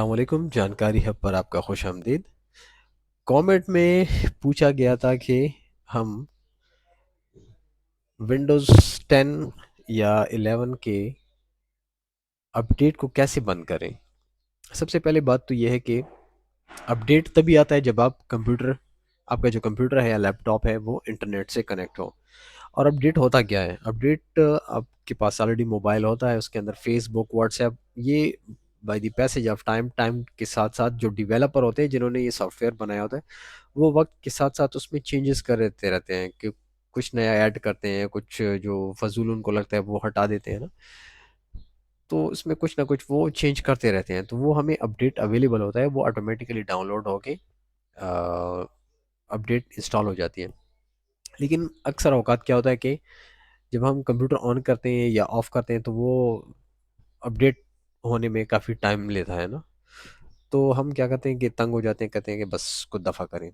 अस्सलामुअलैकुम। जानकारी हब पर आपका खुश आमदीद। कमेंट में पूछा गया था कि हम विंडोज़ 10 या 11 के अपडेट को कैसे बंद करें। सबसे पहले बात तो यह है कि अपडेट तभी आता है जब आपका जो कंप्यूटर है या लैपटॉप है वो इंटरनेट से कनेक्ट हो। और अपडेट होता क्या है? अपडेट आपके पास ऑलरेडी मोबाइल होता है, उसके अंदर फेसबुक, व्हाट्सएप, ये by the passage of time time के साथ साथ जो डेवलपर होते हैं जिन्होंने ये सॉफ्टवेयर बनाया होता है वो वक्त के साथ साथ उसमें चेंजेस करते रहते हैं कि कुछ नया ऐड करते हैं, कुछ जो फजूल उनको लगता है वो हटा देते हैं ना। तो इसमें कुछ ना कुछ वो चेंज करते रहते हैं, तो वो हमें अपडेट अवेलेबल होता है, वो ऑटोमेटिकली डाउनलोड होके अपडेट इंस्टॉल हो जाती है। लेकिन अक्सर औकात क्या होता है कि जब हम कंप्यूटर ऑन करते हैं या ऑफ करते हैं तो वो अपडेट होने में काफ़ी टाइम लेता है ना। तो हम क्या करते हैं कि तंग हो जाते हैं, कहते हैं कि बस को दफ़ा करें।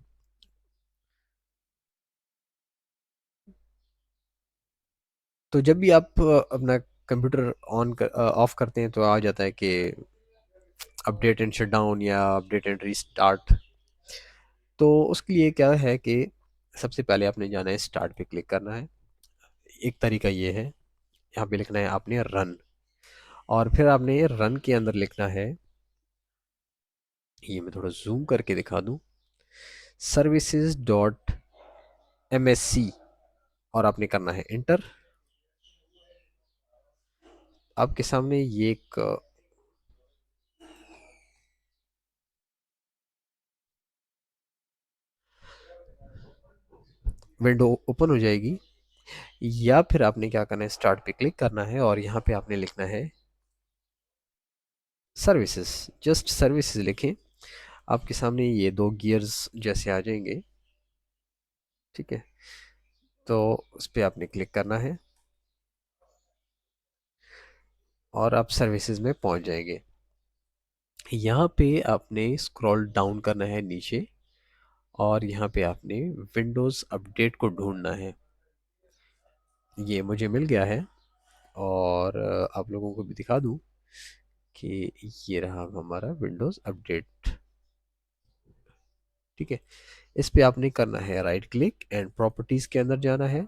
तो जब भी आप अपना कंप्यूटर ऑफ करते हैं तो आ जाता है कि अपडेट एंड शट डाउन या अपडेट एंड रीस्टार्ट। तो उसके लिए क्या है कि सबसे पहले आपने जाना है, स्टार्ट पे क्लिक करना है। एक तरीका ये है, यहाँ पे लिखना है आपने रन, और फिर आपने रन के अंदर लिखना है, ये मैं थोड़ा जूम करके दिखा दूँ, सर्विसेज डॉट MSC, और आपने करना है इंटर। आपके सामने ये एक विंडो ओपन हो जाएगी। या फिर आपने क्या करना है, स्टार्ट पे क्लिक करना है और यहाँ पे आपने लिखना है सर्विसेज। जस्ट सर्विसेज लिखें, आपके सामने ये दो गियर्स जैसे आ जाएंगे। ठीक है, तो उस पर आपने क्लिक करना है और आप सर्विसेज में पहुंच जाएंगे। यहाँ पे आपने स्क्रॉल डाउन करना है नीचे, और यहाँ पे आपने विंडोज़ अपडेट को ढूंढना है। ये मुझे मिल गया है, और आप लोगों को भी दिखा दूँ कि ये रहा हमारा विंडोज़ अपडेट। ठीक है, इस पे आपने करना है राइट क्लिक एंड प्रॉपर्टीज़ के अंदर जाना है,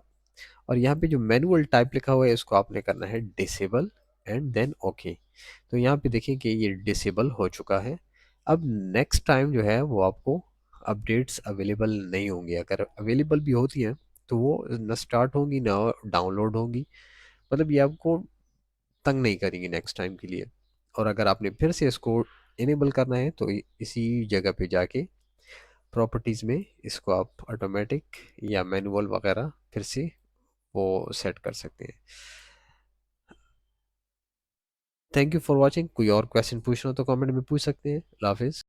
और यहाँ पे जो मैनुअल टाइप लिखा हुआ है इसको आपने करना है डिसेबल एंड देन ओके। तो यहाँ पे देखिए कि ये डिसेबल हो चुका है। अब नेक्स्ट टाइम जो है वो आपको अपडेट्स अवेलेबल नहीं होंगी। अगर अवेलेबल भी होती हैं तो वो न स्टार्ट होंगी ना डाउनलोड होंगी, मतलब ये आपको तंग नहीं करेंगी नेक्स्ट टाइम के लिए। और अगर आपने फिर से इसको इनेबल करना है तो इसी जगह पे जाके प्रॉपर्टीज़ में इसको आप ऑटोमेटिक या मैनुअल वगैरह फिर से वो सेट कर सकते हैं। Thank you for watching. कोई और क्वेश्चन पूछना हो तो कमेंट में पूछ सकते हैं। अल्लाह हाफिज़।